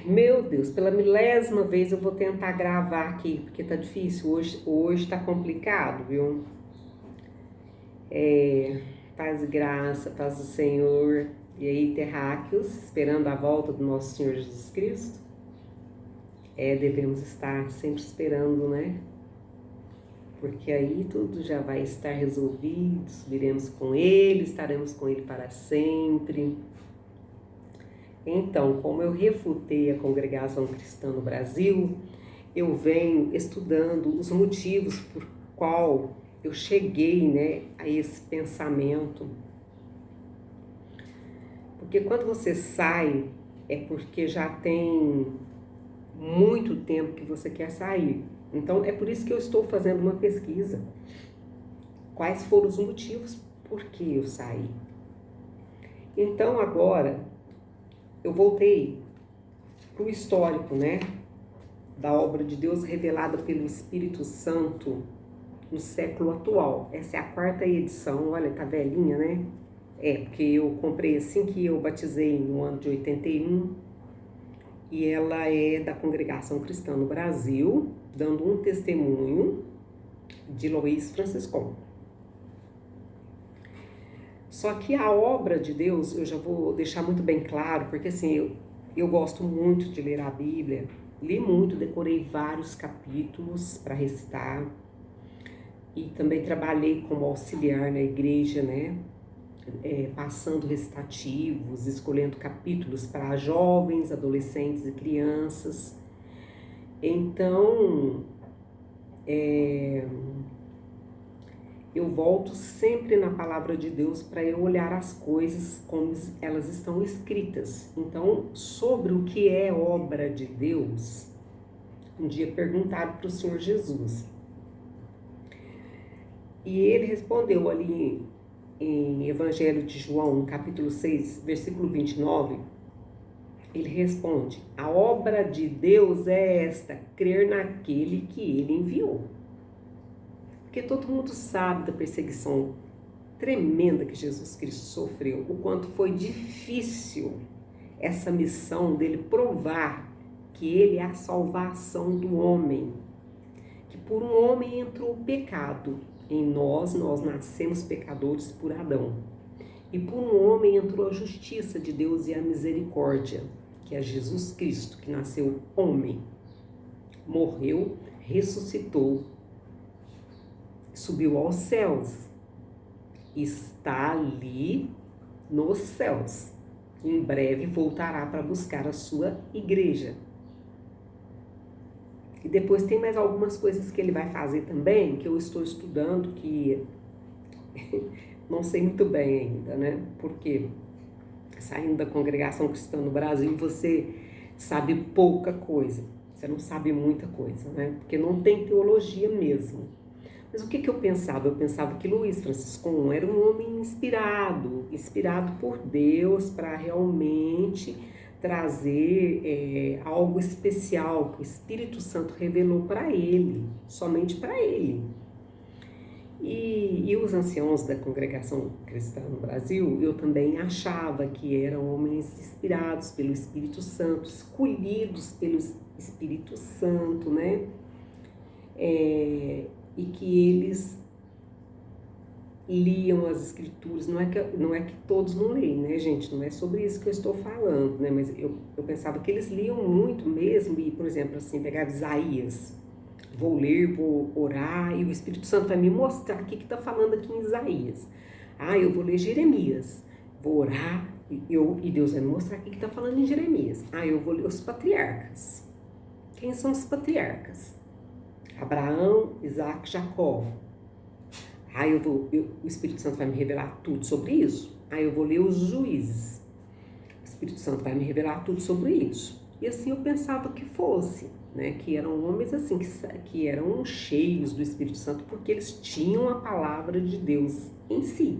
Meu Deus, pela milésima vez eu vou tentar gravar aqui, porque tá difícil, hoje tá complicado, viu? Paz e graça, paz do Senhor. E aí, terráqueos, esperando a volta do nosso Senhor Jesus Cristo? Devemos estar sempre esperando, né? Porque aí tudo já vai estar resolvido, subiremos com Ele, estaremos com Ele para sempre. Então, como eu refutei a congregação cristã no Brasil, eu venho estudando os motivos por qual eu cheguei, né, a esse pensamento. Porque quando você sai, é porque já tem muito tempo que você quer sair. Então, é por isso que eu estou fazendo uma pesquisa. Quais foram os motivos por que eu saí? Então, agora, eu voltei para o histórico, né, da obra de Deus revelada pelo Espírito Santo no século atual. Essa é a quarta edição, olha, tá velhinha, né? Porque eu comprei assim que eu batizei no ano de 81 e ela é da Congregação Cristã no Brasil, dando um testemunho de Luiz Franciscon. Só que a obra de Deus, eu já vou deixar muito bem claro, porque assim, eu gosto muito de ler a Bíblia, li muito, decorei vários capítulos para recitar e também trabalhei como auxiliar na igreja, né? Passando recitativos, escolhendo capítulos para jovens, adolescentes e crianças. Então, eu volto sempre na palavra de Deus para eu olhar as coisas como elas estão escritas. Então, sobre o que é obra de Deus, um dia perguntaram para o Senhor Jesus. E ele respondeu ali em Evangelho de João, capítulo 6, versículo 29, ele responde: a obra de Deus é esta, crer naquele que ele enviou. Porque todo mundo sabe da perseguição tremenda que Jesus Cristo sofreu, o quanto foi difícil essa missão dele provar que ele é a salvação do homem, que por um homem entrou o pecado em nós nascemos pecadores por Adão, e por um homem entrou a justiça de Deus e a misericórdia, que é Jesus Cristo, que nasceu homem, morreu, ressuscitou, subiu aos céus, está ali nos céus. Em breve voltará para buscar a sua igreja. E depois tem mais algumas coisas que ele vai fazer também, que eu estou estudando, que não sei muito bem ainda, né? Porque saindo da congregação cristã no Brasil, você sabe pouca coisa. Você não sabe muita coisa, né? Porque não tem teologia mesmo. Mas o que eu pensava? Eu pensava que Luiz Franciscon era um homem inspirado por Deus para realmente trazer algo especial que o Espírito Santo revelou para ele, somente para ele. E os anciãos da congregação cristã no Brasil, eu também achava que eram homens inspirados pelo Espírito Santo, escolhidos pelo Espírito Santo, né? E que eles liam as escrituras, não é que todos não leem, né, gente? Não é sobre isso que eu estou falando, né? Mas eu pensava que eles liam muito mesmo, e, por exemplo, assim, pegava Isaías, vou ler, vou orar, e o Espírito Santo vai me mostrar o que está falando aqui em Isaías. Eu vou ler Jeremias, vou orar, e Deus vai me mostrar o que está falando em Jeremias. Eu vou ler os patriarcas. Quem são os patriarcas? Abraão, Isaac, Jacó. O Espírito Santo vai me revelar tudo sobre isso. Eu vou ler os juízes. O Espírito Santo vai me revelar tudo sobre isso. E assim eu pensava que fosse, né? Que eram homens assim, que eram cheios do Espírito Santo, porque eles tinham a palavra de Deus em si,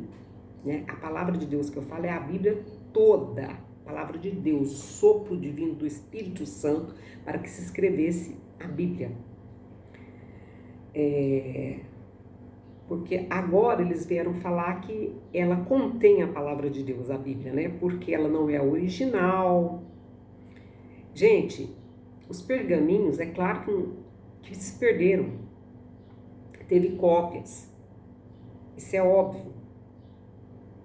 né? A palavra de Deus que eu falo é a Bíblia toda. A palavra de Deus, o sopro divino do Espírito Santo para que se escrevesse a Bíblia. Porque agora eles vieram falar que ela contém a palavra de Deus, a Bíblia, né? Porque ela não é a original, Gente, os pergaminhos, é claro que se perderam. Teve cópias. Isso é óbvio.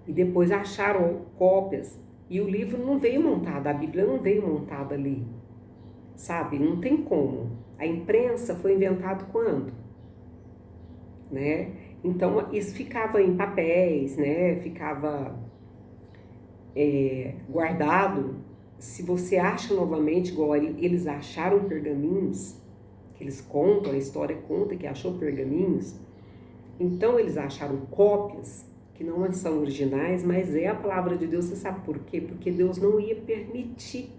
E depois acharam cópias. E o livro não veio montado, a Bíblia não veio montada ali. Sabe? Não tem como. A imprensa foi inventada quando? Né? Então, isso ficava em papéis, né? Ficava guardado. Se você acha novamente, igual eles acharam pergaminhos, que eles contam, a história conta que achou pergaminhos, então eles acharam cópias que não são originais, mas é a palavra de Deus. Você sabe por quê? Porque Deus não ia permitir.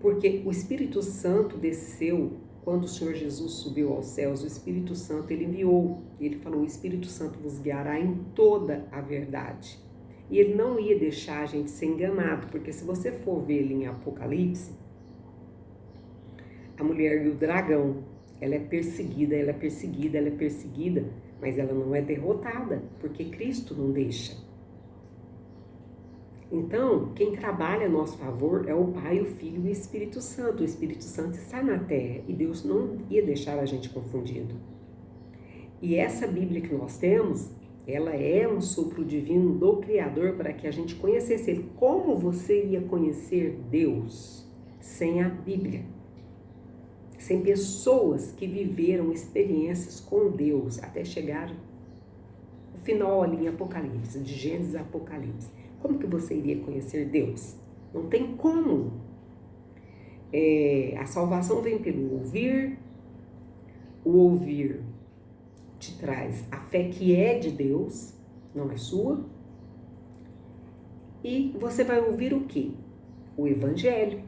Porque o Espírito Santo desceu, quando o Senhor Jesus subiu aos céus, o Espírito Santo ele enviou. Ele falou, o Espírito Santo vos guiará em toda a verdade. E ele não ia deixar a gente ser enganado, porque se você for ver ele em Apocalipse, a mulher e o dragão, ela é perseguida, ela é perseguida, ela é perseguida, mas ela não é derrotada, porque Cristo não deixa. Então, quem trabalha a nosso favor é o Pai, o Filho e o Espírito Santo. O Espírito Santo está na terra e Deus não ia deixar a gente confundido. E essa Bíblia que nós temos, ela é um sopro divino do Criador para que a gente conhecesse Ele. Como você ia conhecer Deus sem a Bíblia? Sem pessoas que viveram experiências com Deus até chegar o final ali em Apocalipse, de Gênesis a Apocalipse. Como que você iria conhecer Deus? Não tem como. A salvação vem pelo ouvir, o ouvir te traz a fé que é de Deus, não é sua, e você vai ouvir o quê? O Evangelho.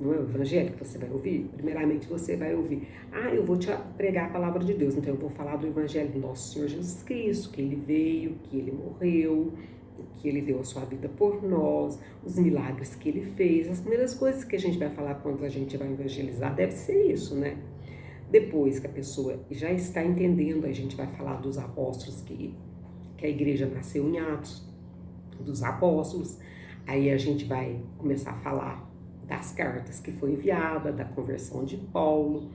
Não é o Evangelho que você vai ouvir? Primeiramente você vai ouvir, eu vou te pregar a palavra de Deus, então eu vou falar do Evangelho do nosso Senhor Jesus Cristo, que Ele veio, que Ele morreu, que Ele deu a sua vida por nós, os milagres que Ele fez. As primeiras coisas que a gente vai falar quando a gente vai evangelizar deve ser isso, né? Depois que a pessoa já está entendendo, a gente vai falar dos apóstolos, que a igreja nasceu em Atos, dos apóstolos. Aí a gente vai começar a falar das cartas que foi enviada, da conversão de Paulo.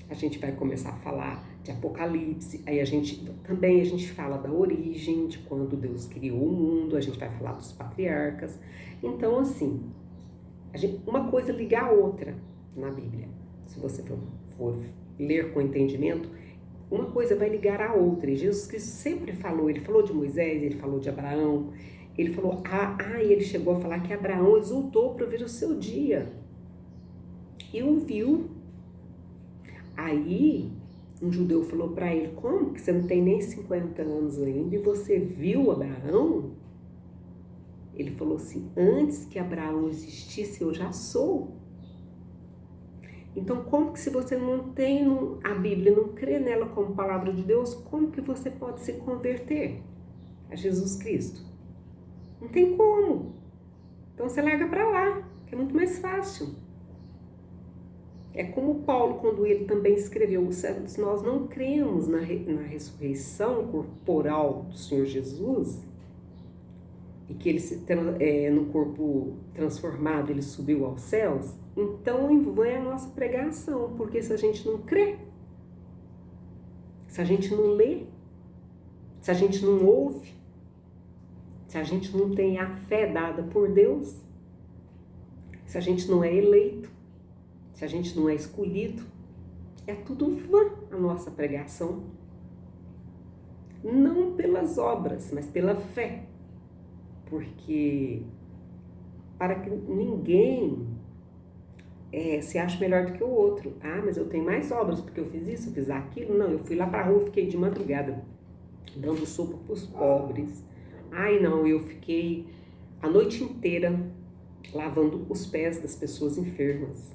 A gente vai começar a falar de Apocalipse. Aí a gente fala da origem, de quando Deus criou o mundo. A gente vai falar dos patriarcas. Então, assim, uma coisa liga a outra na Bíblia. Se você for ler com entendimento, uma coisa vai ligar a outra. E Jesus Cristo sempre falou, ele falou de Moisés, ele falou de Abraão, ele falou, ele chegou a falar que Abraão exultou para ver o seu dia. E o viu. Aí, um judeu falou para ele, como que você não tem nem 50 anos ainda e você viu Abraão? Ele falou assim, antes que Abraão existisse, eu já sou. Então, como que se você não tem a Bíblia, não crê nela como palavra de Deus, como que você pode se converter a Jesus Cristo? Não tem como. Então, você larga para lá, que é muito mais fácil. É como Paulo, quando ele também escreveu, se nós não cremos na ressurreição corporal do Senhor Jesus, e que ele, no corpo transformado, ele subiu aos céus, então em vão é a nossa pregação, porque se a gente não crê, se a gente não lê, se a gente não ouve, se a gente não tem a fé dada por Deus, se a gente não é eleito, se a gente não é escolhido, é tudo vã a nossa pregação. Não pelas obras, mas pela fé. Porque para que ninguém se ache melhor do que o outro. Mas eu tenho mais obras porque eu fiz isso, eu fiz aquilo. Não, eu fui lá para a rua, fiquei de madrugada dando sopa para os pobres. Não, eu fiquei a noite inteira lavando os pés das pessoas enfermas.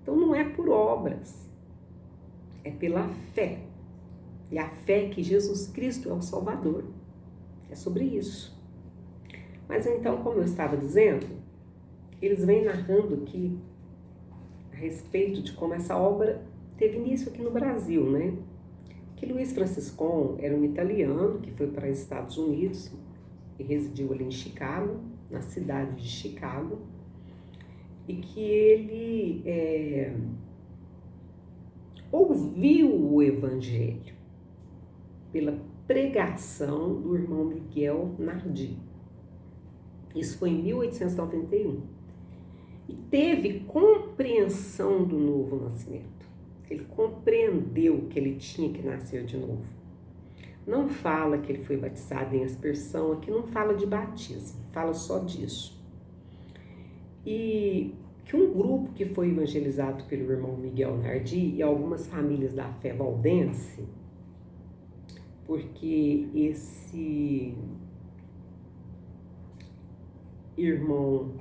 Então não é por obras, é pela fé. E a fé que Jesus Cristo é o Salvador. É sobre isso. Mas então, como eu estava dizendo, eles vêm narrando aqui a respeito de como essa obra teve início aqui no Brasil, né? Que Luiz Franciscon era um italiano que foi para os Estados Unidos e residiu ali em Chicago, na cidade de Chicago. e que ele ouviu o Evangelho pela pregação do irmão Miguel Nardi. Isso foi em 1891. E teve compreensão do novo nascimento. Ele compreendeu que ele tinha que nascer de novo. Não fala que ele foi batizado em aspersão, aqui não fala de batismo, fala só disso. E que um grupo que foi evangelizado pelo irmão Miguel Nardi e algumas famílias da fé valdense, porque esse irmão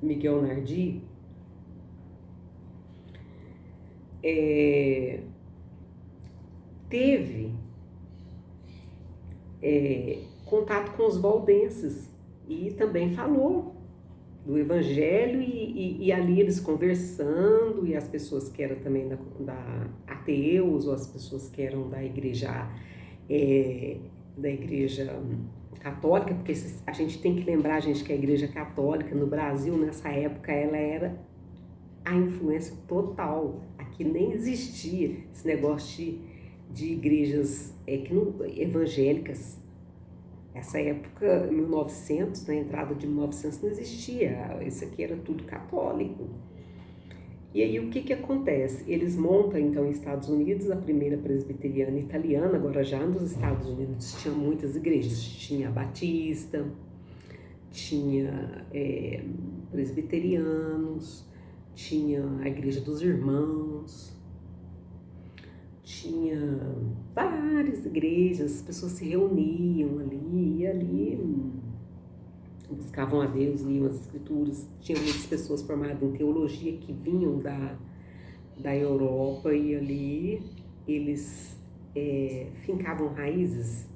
Miguel Nardi teve contato com os valdenses e também falou do Evangelho e ali eles conversando, e as pessoas que eram também da ateus, ou as pessoas que eram da igreja católica, porque a gente tem que lembrar, gente, que a igreja católica no Brasil, nessa época, ela era a influência total. Aqui nem existia esse negócio de igrejas evangélicas. Essa época, 1900, na entrada de 1900, não existia. Isso aqui era tudo católico. E aí o que acontece? Eles montam, então, nos Estados Unidos, a primeira presbiteriana italiana. Agora, já nos Estados Unidos tinha muitas igrejas. Tinha a Batista, tinha presbiterianos, tinha a Igreja dos Irmãos, tinha várias igrejas, as pessoas se reuniam ali, e ali buscavam a Deus, liam as escrituras. Tinha muitas pessoas formadas em teologia que vinham da Europa, e ali eles fincavam raízes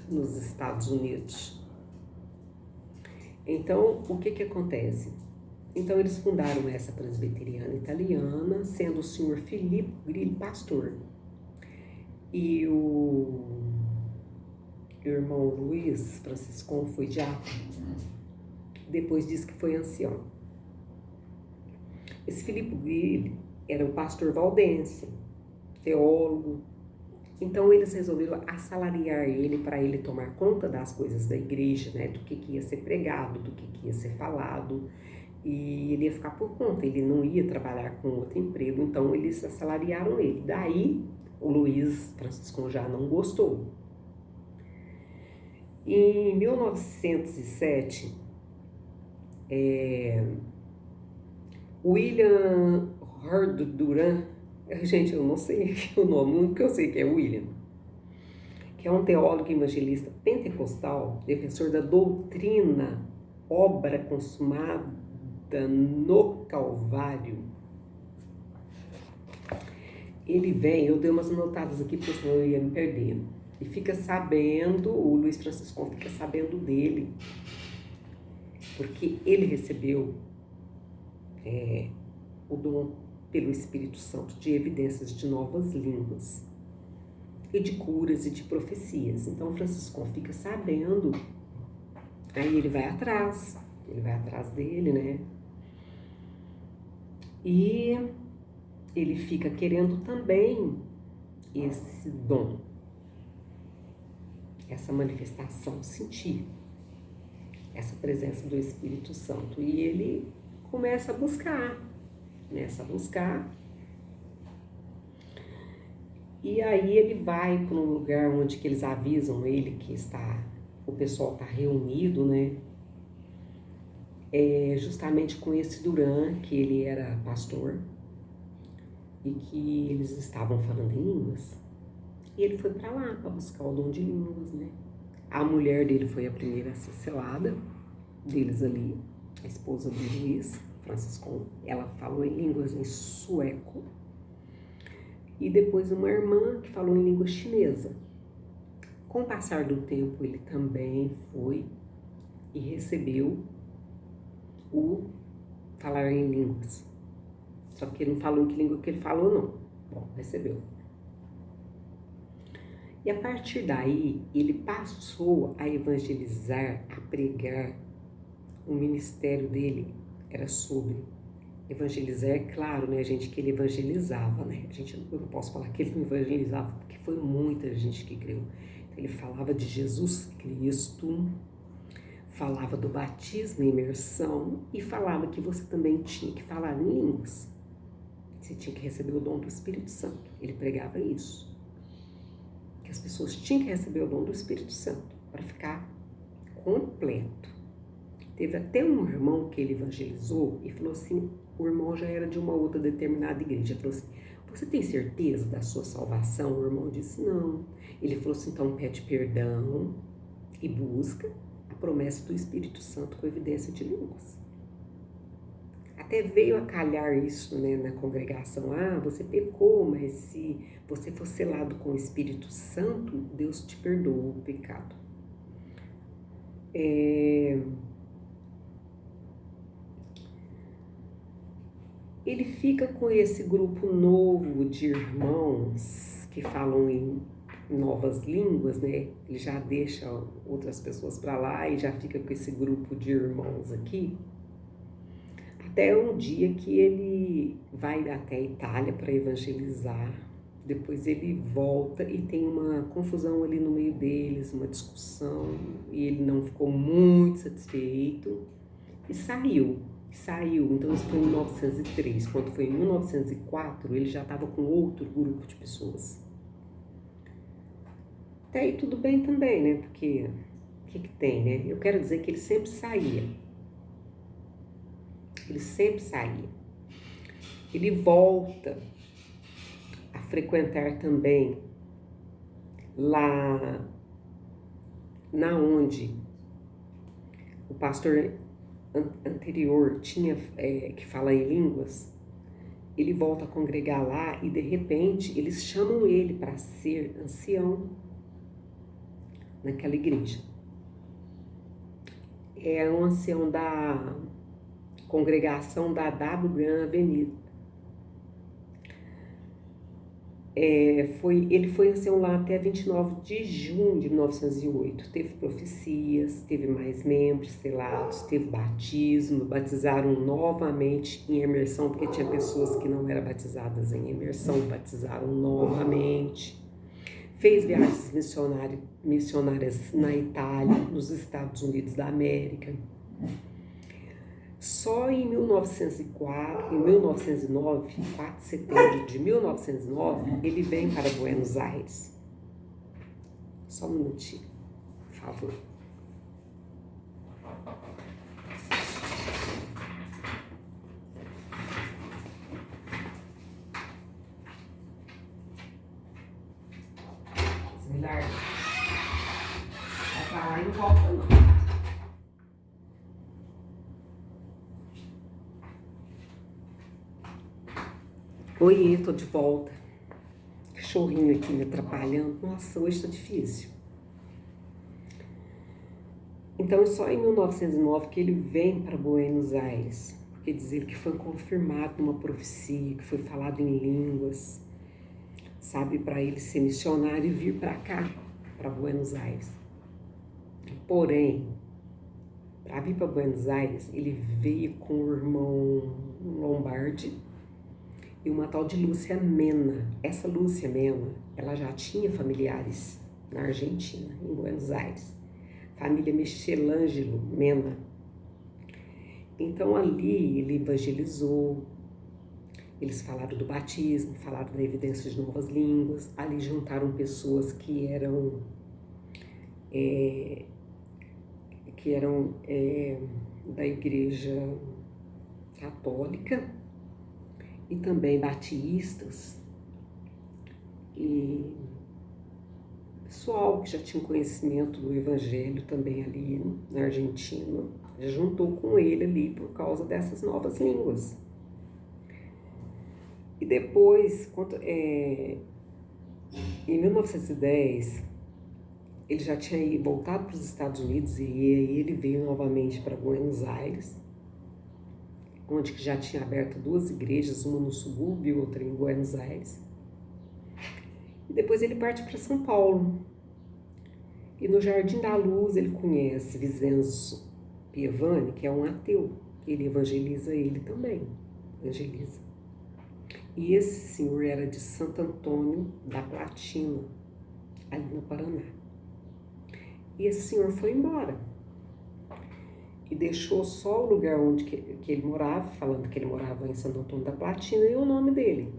nos Estados Unidos. Então, o que acontece? Então, eles fundaram essa presbiteriana italiana, sendo o senhor Filippo Grilli pastor. E o irmão Luiz Franciscon foi diácono. Depois disse que foi ancião. Esse Filippo Grilli era um pastor valdense, teólogo. Então, eles resolveram assalariar ele para ele tomar conta das coisas da igreja, né? Do que ia ser pregado, do que ia ser falado. E ele ia ficar por conta, ele não ia trabalhar com outro emprego. Então, eles assalariaram ele. Daí, o Luiz Franciscon já não gostou. Em 1907, William Hurd Duran, gente, eu não sei o nome, o único que eu sei que é William, que é um teólogo evangelista pentecostal, defensor da doutrina obra consumada no Calvário. Ele vem, eu dei umas anotadas aqui porque senão eu ia me perder, e fica sabendo, o Luiz Franciscon fica sabendo dele, porque ele recebeu o dom pelo Espírito Santo de evidências de novas línguas e de curas e de profecias. Então, Franciscon fica sabendo, aí ele vai atrás dele, né? E ele fica querendo também esse dom, essa manifestação, sentir essa presença do Espírito Santo. E ele começa a buscar. E aí ele vai para um lugar onde que eles avisam ele que o pessoal está reunido, né? Justamente com esse Duran, que ele era pastor, e que eles estavam falando em línguas. E ele foi para lá para buscar o dom de línguas, né? A mulher dele foi a primeira a ser selada deles ali, a esposa do Luiz Franciscon. Ela falou em línguas em sueco. E depois uma irmã que falou em língua chinesa. Com o passar do tempo, ele também foi e recebeu o falar em línguas. Só que ele não falou em que língua que ele falou, não. Bom, recebeu. E a partir daí, ele passou a evangelizar, a pregar. O ministério dele era sobre Evangelizar, é claro, né, gente, que ele evangelizava, né? Eu não posso falar que ele não evangelizava, porque foi muita gente que creu. Então, ele falava de Jesus Cristo, falava do batismo e imersão e falava que você também tinha que falar em línguas. Você tinha que receber o dom do Espírito Santo. Ele pregava isso. Que as pessoas tinham que receber o dom do Espírito Santo para ficar completo. Teve até um irmão que ele evangelizou e falou assim, o irmão já era de uma outra determinada igreja, falou assim, você tem certeza da sua salvação? O irmão disse, não. Ele falou assim, então pede perdão e busca a promessa do Espírito Santo com evidência de línguas. Até veio a calhar isso, né, na congregação. Ah, você pecou, mas se você for selado com o Espírito Santo, Deus te perdoa o pecado. Ele fica com esse grupo novo de irmãos que falam em novas línguas, né? Ele já deixa outras pessoas para lá e já fica com esse grupo de irmãos aqui. Até um dia que ele vai até a Itália para evangelizar. Depois ele volta e tem uma confusão ali no meio deles, uma discussão, e ele não ficou muito satisfeito e saiu. Então isso foi em 1903. Quando foi em 1904, ele já estava com outro grupo de pessoas. Até aí tudo bem também, né? Porque o que tem, né? Eu quero dizer que ele sempre saía. Ele volta a frequentar também lá na onde o pastor anterior tinha que fala em línguas. Ele volta a congregar lá e de repente eles chamam ele para ser ancião naquela igreja. É um ancião da congregação da W. Branham Avenida. Ele foi ancião lá até 29 de junho de 1908. Teve profecias, teve mais membros selados, teve batismo, batizaram novamente em imersão, porque tinha pessoas que não eram batizadas em imersão, batizaram novamente. Fez viagens missionárias na Itália, nos Estados Unidos da América. Só em 1909, 4 de setembro de 1909, ele vem para Buenos Aires. Só um minutinho, por favor. Me larga. Vai pra lá e não volta não. Oi, tô de volta. Cachorrinho aqui me atrapalhando. Nossa, hoje tá difícil. Então, só em 1909 que ele vem para Buenos Aires. Porque dizer que foi confirmado uma profecia, que foi falado em línguas, sabe, para ele ser missionário e vir para cá, para Buenos Aires. Porém, para vir para Buenos Aires, ele veio com o irmão Lombardi e uma tal de Lúcia Mena. Essa Lúcia Mena, ela já tinha familiares na Argentina, em Buenos Aires. Família Michelangelo Mena. Então ali ele evangelizou, eles falaram do batismo, falaram da evidência de novas línguas, ali juntaram pessoas que eram da igreja católica e também batistas e pessoal que já tinha conhecimento do evangelho também ali na Argentina, já juntou com ele ali por causa dessas novas línguas. E depois, em 1910, ele já tinha voltado para os Estados Unidos e aí ele veio novamente para Buenos Aires, onde já tinha aberto 2 igrejas, uma no subúrbio e outra em Buenos Aires. E depois ele parte para São Paulo. E no Jardim da Luz ele conhece Vincenzo Piovani, que é um ateu. Ele evangeliza ele também, evangeliza. E esse senhor era de Santo Antônio da Platina, ali no Paraná. E esse senhor foi embora e deixou só o lugar onde que ele morava, falando que ele morava em Santo Antônio da Platina, e o nome dele.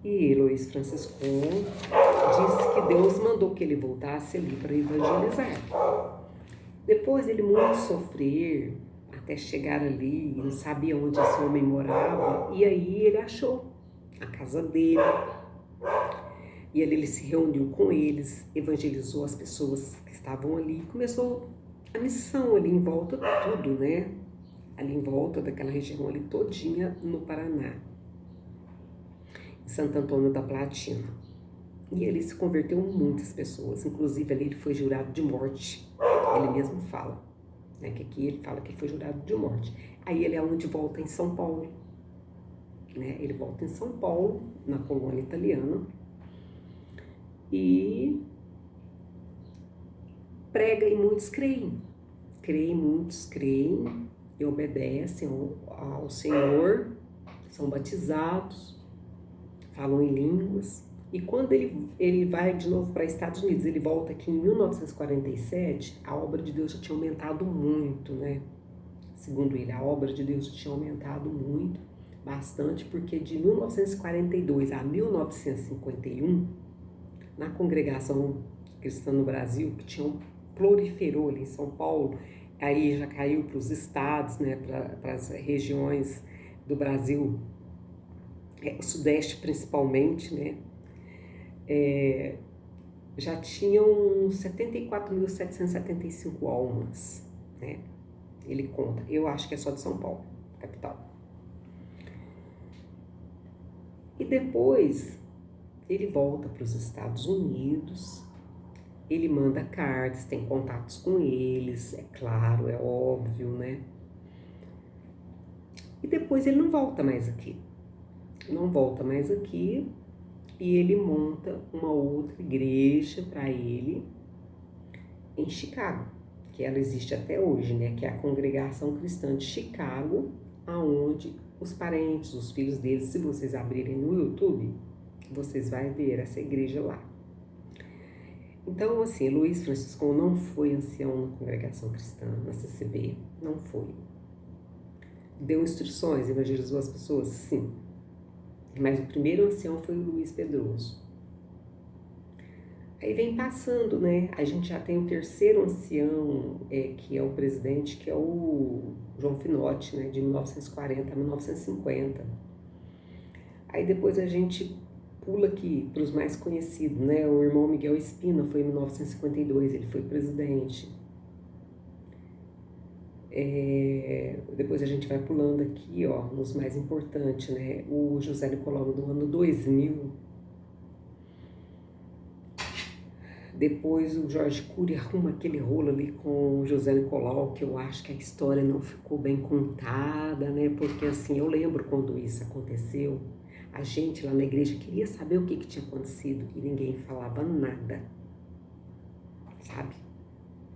E Luiz Francisco disse que Deus mandou que ele voltasse ali para evangelizar. Depois ele muito sofrer, até chegar ali, não sabia onde esse homem morava, e aí ele achou a casa dele. E ali ele se reuniu com eles, evangelizou as pessoas que estavam ali, começou a missão ali em volta de tudo, né? Ali em volta daquela região ali todinha no Paraná, em Santo Antônio da Platina. E ele se converteu muitas pessoas, inclusive ali ele foi jurado de morte. Ele mesmo fala, né, que aqui ele fala que ele foi jurado de morte. Aí ele é onde volta em São Paulo, né? Ele volta em São Paulo, na colônia italiana, e prega e muitos creem. Muitos creem e obedecem ao Senhor, são batizados, falam em línguas. E quando ele vai de novo para Estados Unidos, ele volta aqui em 1947, a obra de Deus já tinha aumentado muito, né? Segundo ele, a obra de Deus já tinha aumentado muito, bastante, porque de 1942 a 1951, na congregação cristã no Brasil, que proliferou ali em São Paulo, aí já caiu para os estados, né, para as regiões do Brasil, o Sudeste principalmente, né, já tinham 74.775 almas, né, ele conta. Eu acho que é só de São Paulo, capital. E depois ele volta para os Estados Unidos, ele manda cartas, tem contatos com eles, é claro, é óbvio, né? E depois ele não volta mais aqui. E ele monta uma outra igreja para ele em Chicago, que ela existe até hoje, né? Que é a Congregação Cristã de Chicago, aonde os parentes, os filhos deles, se vocês abrirem no YouTube, vocês vão ver essa igreja lá. Então, assim, Luiz Francisco não foi ancião na Congregação Cristã, na CCB, não foi. Deu instruções, evangelizou as pessoas, sim. Mas o primeiro ancião foi o Luiz Pedroso. Aí vem passando, né? A gente já tem o terceiro ancião, que é o presidente, que é o João Finotti, né? De 1940 a 1950. Aí depois a gente pula aqui para os mais conhecidos, né? O irmão Miguel Espina foi em 1952, ele foi presidente. Depois a gente vai pulando aqui, ó, nos mais importantes, né? O José Nicolau do ano 2000. Depois o Jorge Cury arruma aquele rolo ali com o José Nicolau, que eu acho que a história não ficou bem contada, né? Porque assim, eu lembro quando isso aconteceu, a gente lá na igreja queria saber o que tinha acontecido e ninguém falava nada, sabe?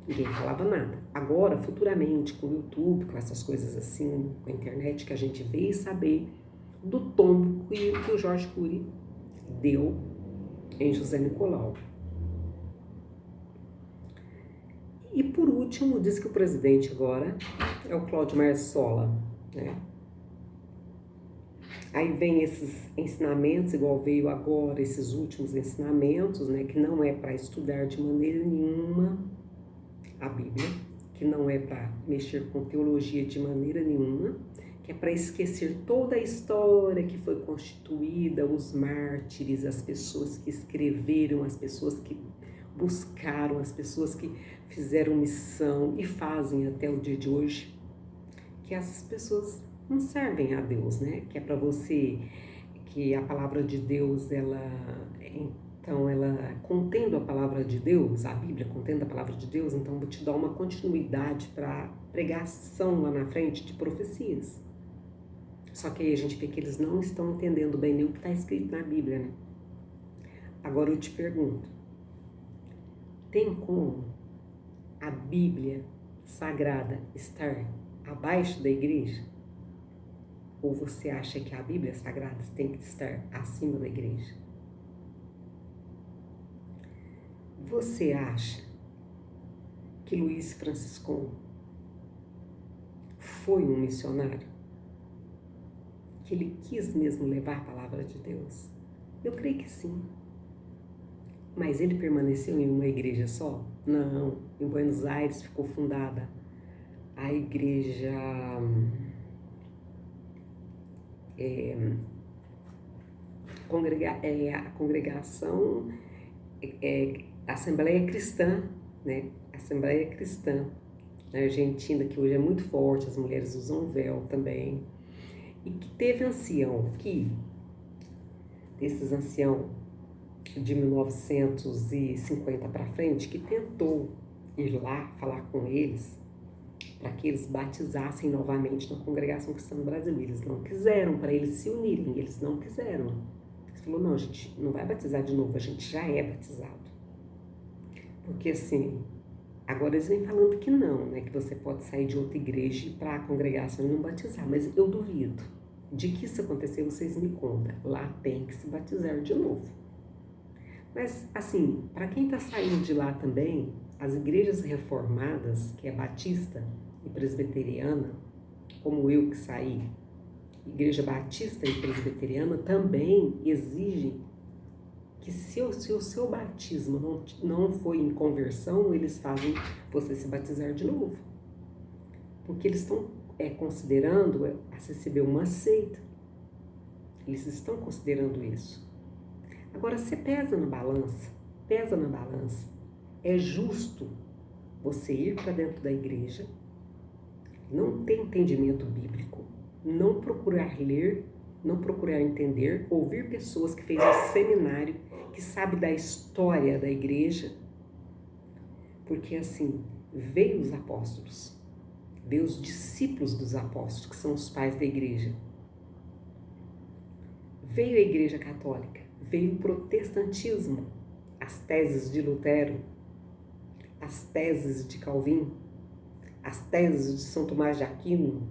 Ninguém falava nada. Agora, futuramente, com o YouTube, com essas coisas assim, com a internet, que a gente veio saber do tombo que o Jorge Cury deu em José Nicolau. E por último, diz que o presidente agora é o Cláudio Marsola, né? Aí vem esses ensinamentos, igual veio agora esses últimos ensinamentos, né? Que não é para estudar de maneira nenhuma a Bíblia, que não é para mexer com teologia de maneira nenhuma, que é para esquecer toda a história que foi constituída, os mártires, as pessoas que escreveram, as pessoas que buscaram, as pessoas que fizeram missão e fazem até o dia de hoje, que essas pessoas não servem a Deus, né? Que é para você, que a palavra de Deus, ela contendo a palavra de Deus, a Bíblia contendo a palavra de Deus, então vou te dar uma continuidade para pregação lá na frente de profecias. Só que aí a gente vê que eles não estão entendendo bem nem o que está escrito na Bíblia, né? Agora eu te pergunto, tem como a Bíblia Sagrada estar abaixo da igreja? Ou você acha que a Bíblia Sagrada tem que estar acima da igreja? Você acha que Luiz Francisco foi um missionário? Que ele quis mesmo levar a palavra de Deus? Eu creio que sim. Mas ele permaneceu em uma igreja só? Não. Em Buenos Aires ficou fundada a igreja a congregação Assembleia Cristã, né? Assembleia Cristã na Argentina, que hoje é muito forte, as mulheres usam véu também. E que teve ancião desses anciãos de 1950 para frente, que tentou ir lá falar com eles para que eles batizassem novamente na congregação cristã no Brasil. Eles não quiseram, para eles se unirem, eles não quiseram. Ele falou, não, a gente não vai batizar de novo, a gente já é batizado. Porque assim, agora eles vêm falando que não, né? Que você pode sair de outra igreja e ir para a congregação e não batizar, mas eu duvido. De que isso acontecer, vocês me contam. Lá tem que se batizar de novo. Mas assim, para quem está saindo de lá também, as igrejas reformadas, que é batista e presbiteriana, como eu que saí, igreja batista e presbiteriana, também exigem que se o seu batismo não foi em conversão, eles fazem você se batizar de novo. Porque eles estão considerando a receber uma seita. Eles estão considerando isso. Agora, você pesa na balança. É justo você ir para dentro da igreja, não ter entendimento bíblico, não procurar ler, não procurar entender, ouvir pessoas que fez um seminário, que sabe da história da igreja, porque assim, veio os apóstolos, veio os discípulos dos apóstolos, que são os pais da igreja. Veio a igreja católica, veio o protestantismo, as teses de Lutero, as teses de Calvin, as teses de São Tomás de Aquino,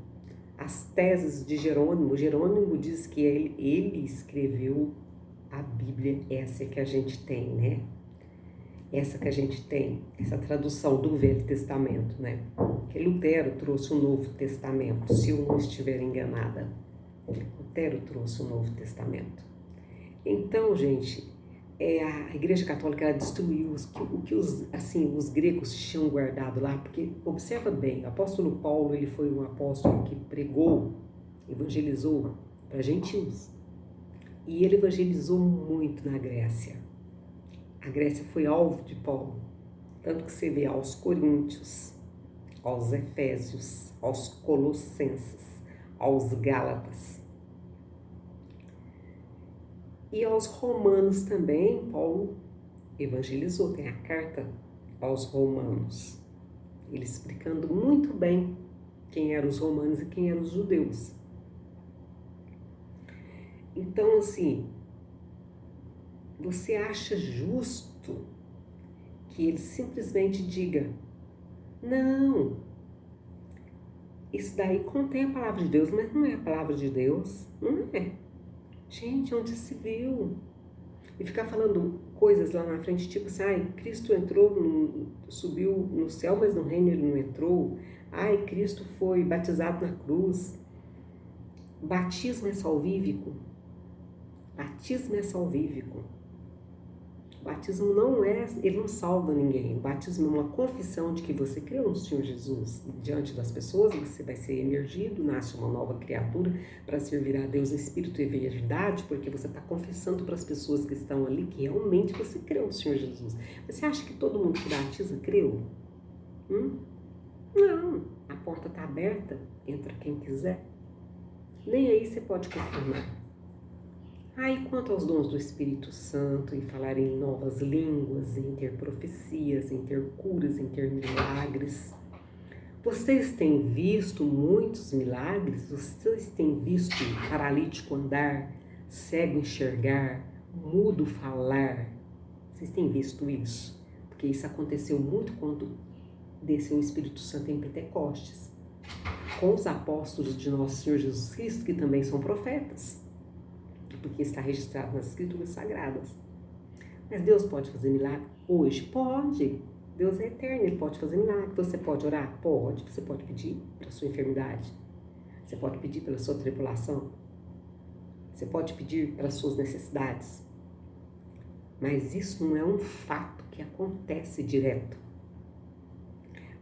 as teses de Jerônimo. Jerônimo diz que ele escreveu a Bíblia, essa que a gente tem, né? Essa que a gente tem, essa tradução do Velho Testamento, né? Que Lutero trouxe o Novo Testamento, se eu não estiver enganada. Lutero trouxe o Novo Testamento. Então, gente, a Igreja Católica ela destruiu o que os gregos tinham guardado lá, porque, observa bem, o apóstolo Paulo ele foi um apóstolo que pregou, evangelizou para gentios. E ele evangelizou muito na Grécia. A Grécia foi alvo de Paulo, tanto que você vê aos Coríntios, aos Efésios, aos Colossenses, aos Gálatas. E aos romanos também, Paulo evangelizou, tem a carta aos romanos, ele explicando muito bem quem eram os romanos e quem eram os judeus. Então, assim, você acha justo que ele simplesmente diga, não, isso daí contém a palavra de Deus, mas não é a palavra de Deus, não é. Gente, onde se viu? E ficar falando coisas lá na frente, tipo assim, Cristo subiu no céu, mas no reino ele não entrou. Cristo foi batizado na cruz. Batismo é salvífico. Batismo é salvífico. O batismo ele não salva ninguém. O batismo é uma confissão de que você creu no Senhor Jesus. Diante das pessoas, você vai ser emergido, nasce uma nova criatura para servir a Deus em espírito e verdade, porque você está confessando para as pessoas que estão ali que realmente você creu no Senhor Jesus. Você acha que todo mundo que batiza creu? Não. A porta está aberta, entra quem quiser. Nem aí você pode confirmar. E quanto aos dons do Espírito Santo, em falar em novas línguas, em ter profecias, em ter curas, em ter milagres. Vocês têm visto muitos milagres? Vocês têm visto paralítico andar, cego enxergar, mudo falar? Vocês têm visto isso? Porque isso aconteceu muito quando desceu o Espírito Santo em Pentecostes. com os apóstolos de nosso Senhor Jesus Cristo, que também são profetas, porque está registrado nas Escrituras Sagradas. Mas Deus pode fazer milagre? Hoje pode. Deus é eterno, Ele pode fazer milagre. Você pode orar? Pode. Você pode pedir para a sua enfermidade. Você pode pedir pela sua tribulação. Você pode pedir pelas suas necessidades. Mas isso não é um fato que acontece direto.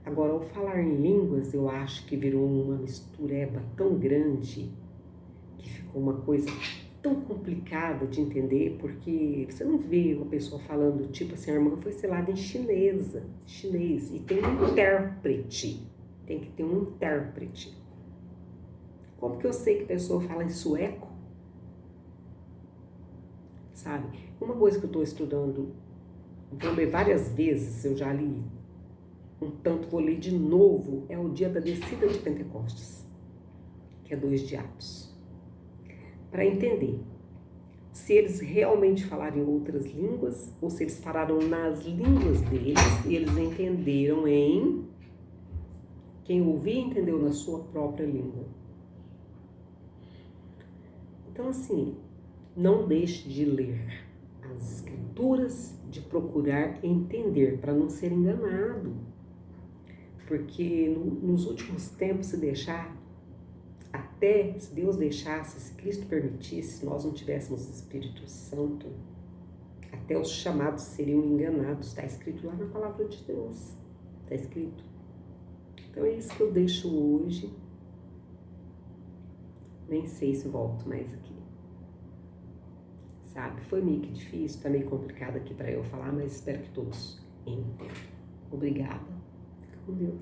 Agora, ao falar em línguas, eu acho que virou uma mistureba tão grande que ficou uma coisa tão complicada de entender, porque você não vê uma pessoa falando, tipo assim, a irmã foi selada em chinês, e tem um intérprete, tem que ter um intérprete. Como que eu sei que a pessoa fala em sueco? Sabe? Uma coisa que eu estou estudando, vou ler várias vezes, eu já li um tanto, vou ler de novo, é o dia da descida de Pentecostes, que é 2 de Atos. Para entender se eles realmente falaram em outras línguas ou se eles falaram nas línguas deles e eles entenderam em... Quem ouvia entendeu na sua própria língua. Então, assim, não deixe de ler as Escrituras, de procurar entender, para não ser enganado. Porque nos últimos tempos, se deixar... Até se Deus deixasse, se Cristo permitisse, se nós não tivéssemos o Espírito Santo, até os chamados seriam enganados. Está escrito lá na palavra de Deus. Está escrito. Então é isso que eu deixo hoje. Nem sei se volto mais aqui. Sabe? Foi meio que difícil, está meio complicado aqui para eu falar, mas espero que todos entendam. Obrigada. Fica com Deus.